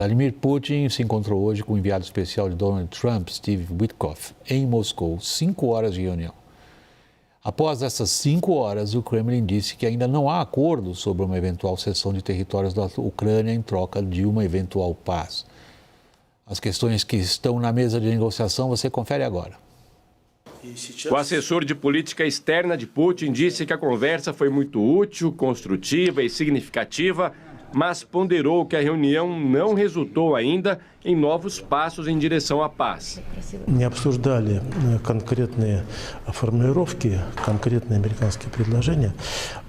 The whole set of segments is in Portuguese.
Vladimir Putin se encontrou hoje com o enviado especial de Donald Trump, Steve Witkoff, em Moscou, 5 horas de reunião. Após essas 5 horas, o Kremlin disse que ainda não há acordo sobre uma eventual cessão de territórios da Ucrânia em troca de uma eventual paz. As questões que estão na mesa de negociação você confere agora. O assessor de política externa de Putin disse que a conversa foi muito útil, construtiva e significativa, mas ponderou que a reunião não resultou ainda em novos passos em direção à paz. Не обсуждали конкретные формулировки, конкретные американские предложения,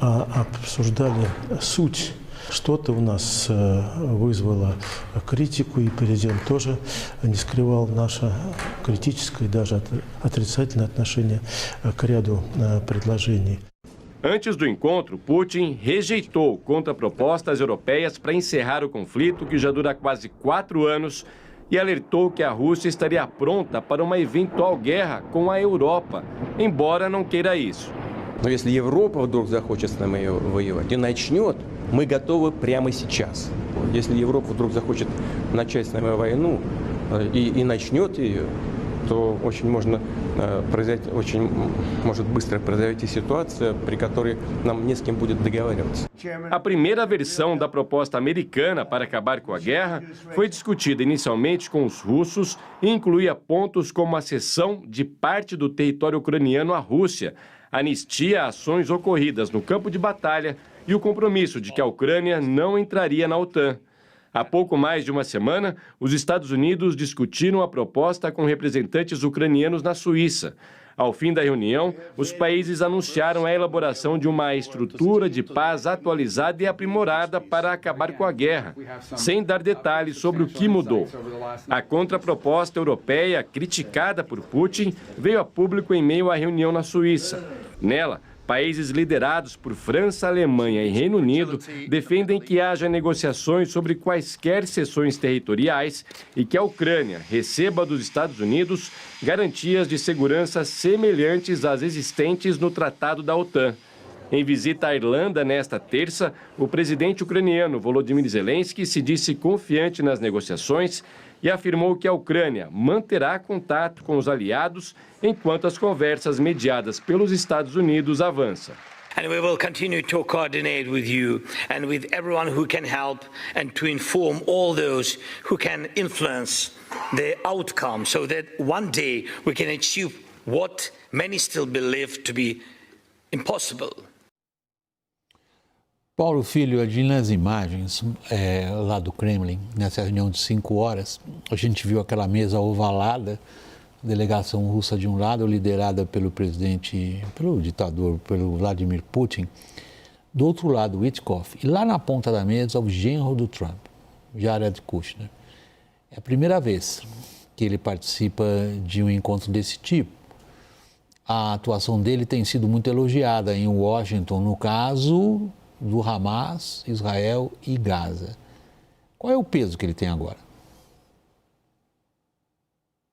а обсуждали суть. Что-то у нас вызвало критику, и президент тоже не скрывал наше критическое, даже отрицательное отношение к ряду предложений. Antes do encontro, Putin rejeitou contrapropostas europeias para encerrar o conflito, que já dura quase 4 anos, e alertou que a Rússia estaria pronta para uma eventual guerra com a Europa, embora não queira isso. Но если Европа вдруг захочет с нами воевать и начнет, мы готовы прямо сейчас. Если Европа вдруг захочет начать с нами войну и начнет ее, то очень может быстро произойти ситуация, при которой нам не с кем будет договариваться. A primeira versão da proposta americana para acabar com a guerra foi discutida inicialmente com os russos e incluía pontos como a cessão de parte do território ucraniano à Rússia, anistia a ações ocorridas no campo de batalha e o compromisso de que a Ucrânia não entraria na OTAN. Há pouco mais de uma semana, os Estados Unidos discutiram a proposta com representantes ucranianos na Suíça. Ao fim da reunião, os países anunciaram a elaboração de uma estrutura de paz atualizada e aprimorada para acabar com a guerra, sem dar detalhes sobre o que mudou. A contraproposta europeia, criticada por Putin, veio a público em meio à reunião na Suíça. Nela, países liderados por França, Alemanha e Reino Unido defendem que haja negociações sobre quaisquer cessões territoriais e que a Ucrânia receba dos Estados Unidos garantias de segurança semelhantes às existentes no Tratado da OTAN. Em visita à Irlanda nesta terça, o presidente ucraniano Volodymyr Zelensky se disse confiante nas negociações e afirmou que a Ucrânia manterá contato com os aliados enquanto as conversas mediadas pelos Estados Unidos avançam. And we will continue to coordinate with you and with everyone who can help and to inform all those who can influence the outcome so that one day we can achieve what many still believe to be impossible. Paulo Filho, ali nas imagens lá do Kremlin, nessa reunião de 5 horas, a gente viu aquela mesa ovalada, delegação russa de um lado, liderada pelo ditador, pelo Vladimir Putin, do outro lado, Witkoff, e lá na ponta da mesa, o genro do Trump, Jared Kushner. É a primeira vez que ele participa de um encontro desse tipo. A atuação dele tem sido muito elogiada em Washington, no caso do Hamas, Israel e Gaza. Qual é o peso que ele tem agora?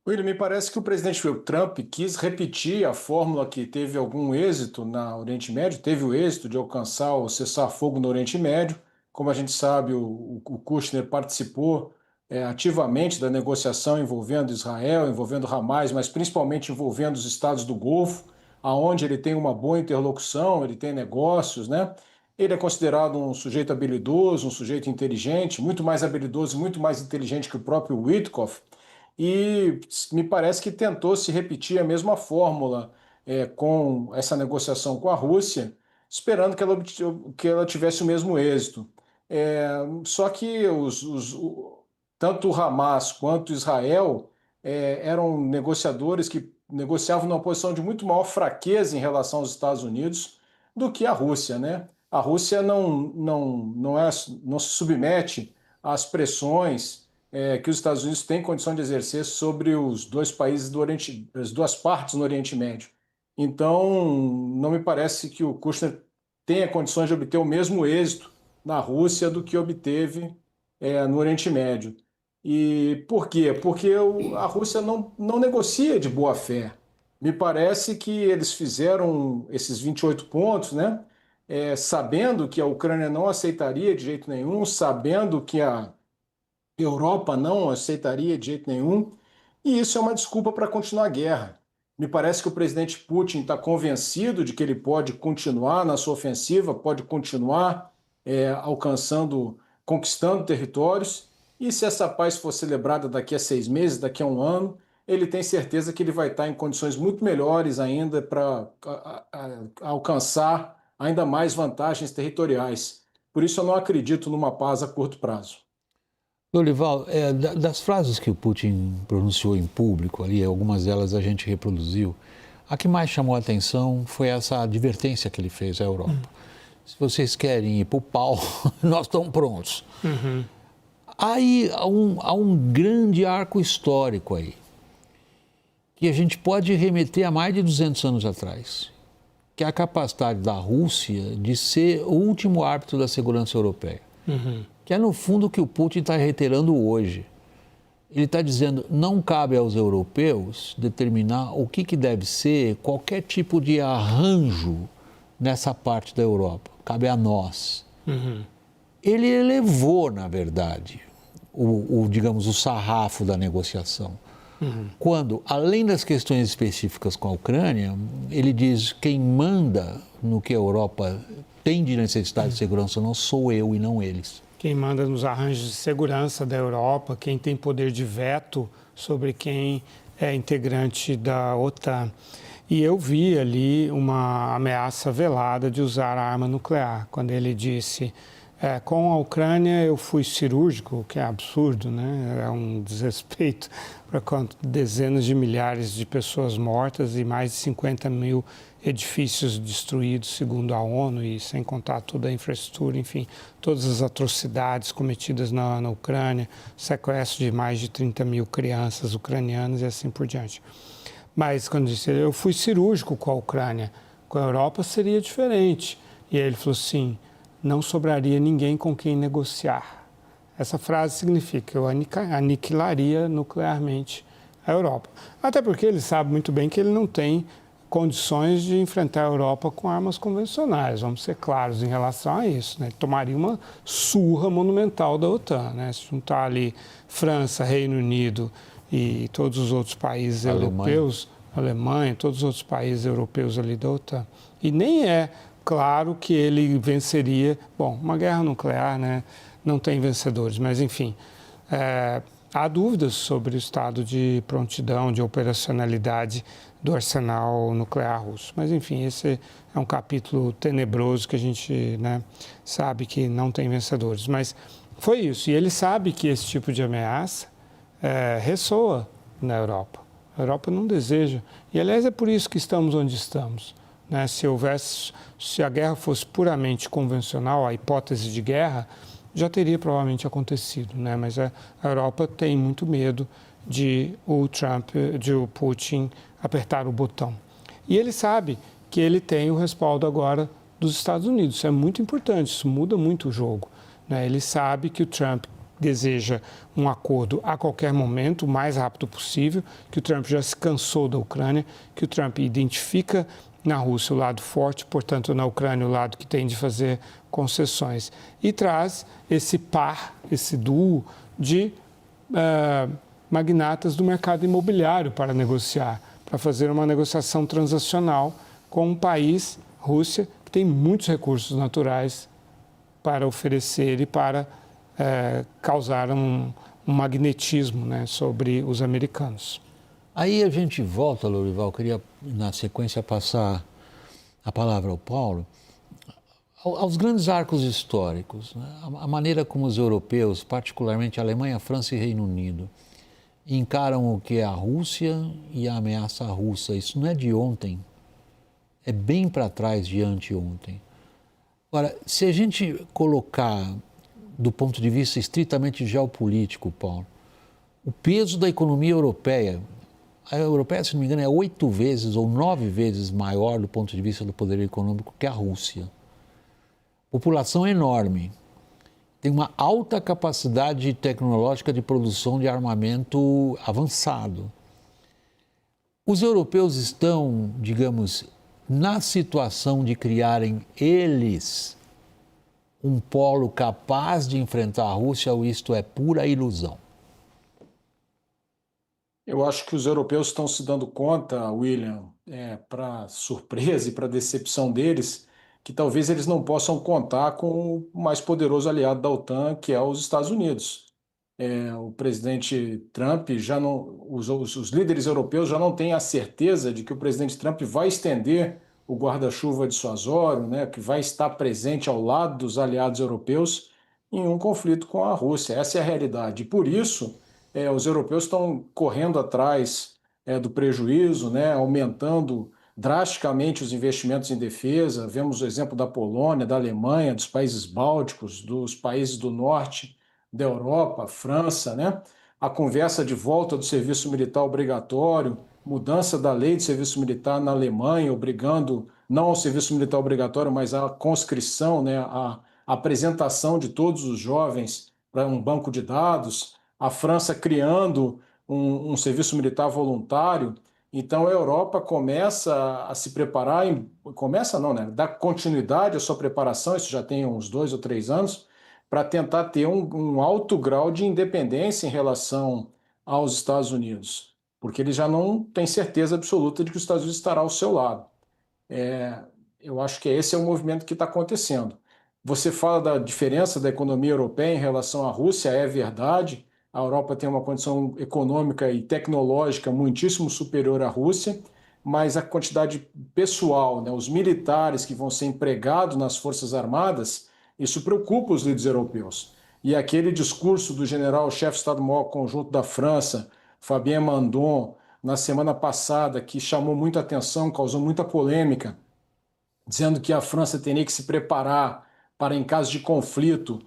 William, me parece que o presidente Trump quis repetir a fórmula que teve algum êxito no Oriente Médio, teve o êxito de alcançar o cessar-fogo no Oriente Médio. Como a gente sabe, o Kushner participou ativamente da negociação envolvendo Israel, envolvendo Hamas, mas principalmente envolvendo os estados do Golfo, aonde ele tem uma boa interlocução, ele tem negócios, né? Ele é considerado um sujeito habilidoso, um sujeito inteligente, muito mais habilidoso e muito mais inteligente que o próprio Witkoff, e me parece que tentou se repetir a mesma fórmula com essa negociação com a Rússia, esperando que ela tivesse o mesmo êxito. Só que tanto o Hamas quanto Israel eram negociadores que negociavam numa posição de muito maior fraqueza em relação aos Estados Unidos do que a Rússia, né? A Rússia não se submete às pressões que os Estados Unidos têm condição de exercer sobre os dois países do Oriente, as duas partes no Oriente Médio. Então, não me parece que o Kushner tenha condições de obter o mesmo êxito na Rússia do que obteve no Oriente Médio. E por quê? Porque a Rússia não negocia de boa fé. Me parece que eles fizeram esses 28 pontos, né? Sabendo que a Ucrânia não aceitaria de jeito nenhum, sabendo que Europa não aceitaria de jeito nenhum, e isso é uma desculpa para continuar a guerra. Me parece que o presidente Putin está convencido de que ele pode continuar na sua ofensiva, pode continuar conquistando territórios, e se essa paz for celebrada daqui a 6 meses, daqui a um ano, ele tem certeza que ele vai estar em condições muito melhores ainda para alcançar ainda mais vantagens territoriais. Por isso eu não acredito numa paz a curto prazo. Dorival, das frases que o Putin pronunciou em público, ali, algumas delas a gente reproduziu, a que mais chamou a atenção foi essa advertência que ele fez à Europa. Se vocês querem ir para o pau, nós estamos prontos. Aí há um grande arco histórico aí, que a gente pode remeter a mais de 200 anos atrás, que é a capacidade da Rússia de ser o último árbitro da segurança europeia. Que é, no fundo, o que o Putin está reiterando hoje. Ele está dizendo, não cabe aos europeus determinar o que deve ser qualquer tipo de arranjo nessa parte da Europa. Cabe a nós. Ele elevou, na verdade, digamos, o sarrafo da negociação. Quando, além das questões específicas com a Ucrânia, ele diz quem manda no que a Europa tem de necessidade de segurança não sou eu e não eles. Quem manda nos arranjos de segurança da Europa, quem tem poder de veto sobre quem é integrante da OTAN. E eu vi ali uma ameaça velada de usar a arma nuclear, quando ele disse, com a Ucrânia eu fui cirúrgico, o que é absurdo, né? É um desrespeito para dezenas de milhares de pessoas mortas e mais de 50 mil edifícios destruídos, segundo a ONU, e sem contar toda a infraestrutura, enfim, todas as atrocidades cometidas na Ucrânia, sequestro de mais de 30 mil crianças ucranianas e assim por diante. Mas quando disse, eu fui cirúrgico com a Ucrânia, com a Europa seria diferente. E aí ele falou assim, não sobraria ninguém com quem negociar. Essa frase significa que eu aniquilaria nuclearmente a Europa. Até porque ele sabe muito bem que ele não tem condições de enfrentar a Europa com armas convencionais, vamos ser claros em relação a isso, né? Ele tomaria uma surra monumental da OTAN, né? Se juntar ali França, Reino Unido e todos os outros países europeus, Alemanha, todos os outros países europeus ali da OTAN. E nem é claro que ele venceria, bom, uma guerra nuclear, né? Não tem vencedores, mas enfim, há dúvidas sobre o estado de prontidão, de operacionalidade do arsenal nuclear russo. Mas, enfim, esse é um capítulo tenebroso que a gente, né, sabe que não tem vencedores. Mas foi isso. E ele sabe que esse tipo de ameaça ressoa na Europa. A Europa não deseja. E, aliás, é por isso que estamos onde estamos. Né? Se a guerra fosse puramente convencional, a hipótese de guerra, já teria provavelmente acontecido, né? Mas a Europa tem muito medo de o Putin apertar o botão. E ele sabe que ele tem o respaldo agora dos Estados Unidos. Isso é muito importante, isso muda muito o jogo, né? Ele sabe que o Trump deseja um acordo a qualquer momento, o mais rápido possível, que o Trump já se cansou da Ucrânia, que o Trump identifica na Rússia o lado forte, portanto, na Ucrânia o lado que tem de fazer concessões. E traz esse par, esse duo de magnatas do mercado imobiliário para negociar, para fazer uma negociação transacional com um país, Rússia, que tem muitos recursos naturais para oferecer e para causar um magnetismo, né, sobre os americanos. Aí a gente volta, Dorival, queria na sequência passar a palavra ao Paulo, aos grandes arcos históricos, né? A maneira como os europeus, particularmente a Alemanha, a França e Reino Unido, encaram o que é a Rússia e a ameaça russa. Isso não é de ontem, é bem para trás de anteontem. Agora, se a gente colocar do ponto de vista estritamente geopolítico, Paulo, o peso da economia europeia, a europeia, se não me engano, é 8 vezes ou 9 vezes maior do ponto de vista do poder econômico que a Rússia. População enorme, tem uma alta capacidade tecnológica de produção de armamento avançado. Os europeus estão, digamos, na situação de criarem eles um polo capaz de enfrentar a Rússia ou isto é pura ilusão? Eu acho que os europeus estão se dando conta, William, para surpresa e para decepção deles, que talvez eles não possam contar com o mais poderoso aliado da OTAN, que é os Estados Unidos. O presidente Trump já não, os líderes europeus já não têm a certeza de que o presidente Trump vai estender o guarda-chuva dissuasório, né, que vai estar presente ao lado dos aliados europeus em um conflito com a Rússia. Essa é a realidade. E por isso, os europeus estão correndo atrás do prejuízo, né, aumentando drasticamente os investimentos em defesa. Vemos o exemplo da Polônia, da Alemanha, dos países bálticos, dos países do norte da Europa, França, né? A conversa de volta do serviço militar obrigatório, mudança da lei de serviço militar na Alemanha, obrigando não ao serviço militar obrigatório, mas à conscrição, né? A apresentação de todos os jovens para um banco de dados, a França criando um serviço militar voluntário. Então a Europa começa a se preparar, começa não, né? Dá continuidade à sua preparação, isso já tem uns 2 ou 3 anos, para tentar ter um alto grau de independência em relação aos Estados Unidos, porque ele já não tem certeza absoluta de que os Estados Unidos estará ao seu lado. Eu acho que esse é o movimento que está acontecendo. Você fala da diferença da economia europeia em relação à Rússia, é verdade. A Europa tem uma condição econômica e tecnológica muitíssimo superior à Rússia, mas a quantidade pessoal, né, os militares que vão ser empregados nas Forças Armadas, isso preocupa os líderes europeus. E aquele discurso do general-chefe de Estado-Maior Conjunto da França, Fabien Mandon, na semana passada, que chamou muita atenção, causou muita polêmica, dizendo que a França teria que se preparar para, em caso de conflito,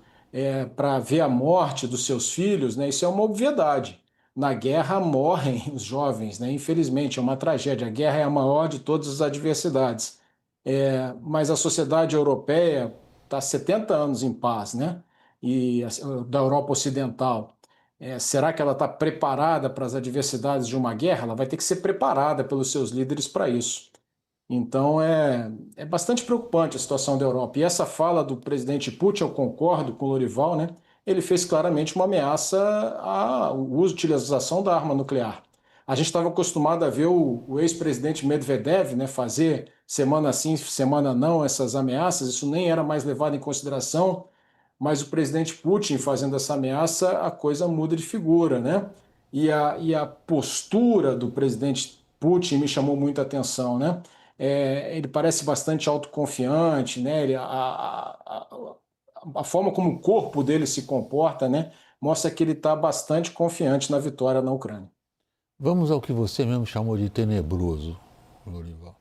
para ver a morte dos seus filhos, né? Isso é uma obviedade. Na guerra morrem os jovens, né? Infelizmente, é uma tragédia. A guerra é a maior de todas as adversidades. Mas a sociedade europeia está há 70 anos em paz, né? E da Europa Ocidental. Será que ela está preparada para as adversidades de uma guerra? Ela vai ter que ser preparada pelos seus líderes para isso. Então é bastante preocupante a situação da Europa. E essa fala do presidente Putin, eu concordo com o Lorival, né? Ele fez claramente uma ameaça ao uso e utilização da arma nuclear. A gente estava acostumado a ver o ex-presidente Medvedev, né, fazer semana sim, semana não essas ameaças, isso nem era mais levado em consideração, mas o presidente Putin fazendo essa ameaça, a coisa muda de figura, né? E a postura do presidente Putin me chamou muita atenção, né? Ele parece bastante autoconfiante, né? A forma como o corpo dele se comporta, né, mostra que ele está bastante confiante na vitória na Ucrânia. Vamos ao que você mesmo chamou de tenebroso, Lorival,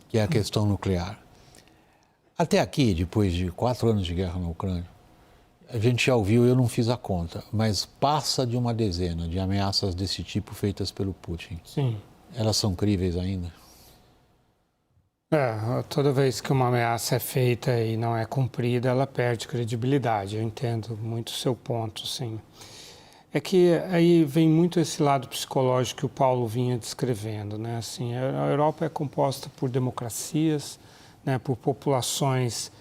que é a questão nuclear. Até aqui, depois de 4 anos de guerra na Ucrânia, a gente já ouviu, eu não fiz a conta, mas passa de uma dezena de ameaças desse tipo feitas pelo Putin. Sim. Elas são críveis ainda? Toda vez que uma ameaça é feita e não é cumprida, ela perde credibilidade. Eu entendo muito o seu ponto, sim. É que aí vem muito esse lado psicológico que o Paulo vinha descrevendo, né? Assim, a Europa é composta por democracias, né, por populações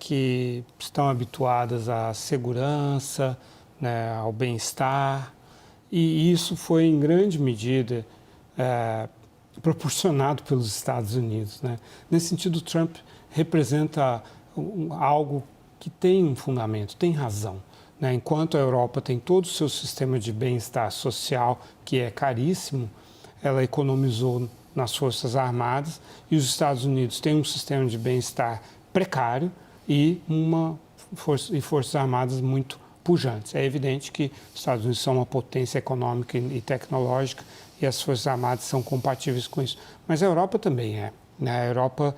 que estão habituadas à segurança, né, ao bem-estar, e isso foi em grande medida proporcionado pelos Estados Unidos, né? Nesse sentido, Trump representa algo que tem um fundamento, tem razão, né? Enquanto a Europa tem todo o seu sistema de bem-estar social, que é caríssimo, ela economizou nas Forças Armadas, e os Estados Unidos têm um sistema de bem-estar precário e Forças Armadas muito pujantes. É evidente que os Estados Unidos são uma potência econômica e tecnológica e as Forças Armadas são compatíveis com isso. Mas a Europa também é, né? A Europa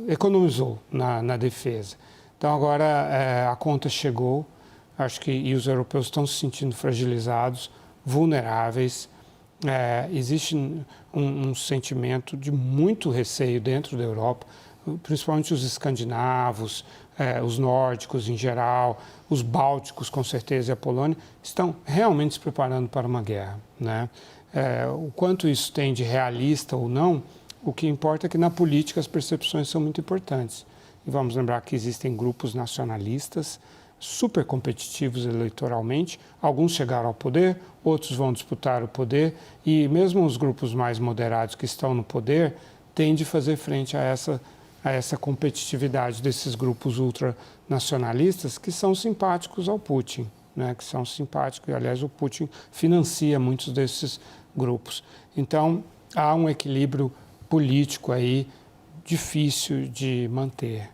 economizou na defesa. Então agora a conta chegou, acho que e os europeus estão se sentindo fragilizados, vulneráveis. Existe um sentimento de muito receio dentro da Europa, principalmente os escandinavos, os nórdicos em geral, os bálticos com certeza e a Polônia, estão realmente se preparando para uma guerra, né? O quanto isso tem de realista ou não, o que importa é que na política as percepções são muito importantes. E vamos lembrar que existem grupos nacionalistas super competitivos eleitoralmente. Alguns chegaram ao poder, outros vão disputar o poder. E mesmo os grupos mais moderados que estão no poder têm de fazer frente a essa competitividade desses grupos ultranacionalistas que são simpáticos ao Putin, né? Que são simpáticos, e aliás o Putin financia muitos desses grupos. Então há um equilíbrio político aí difícil de manter.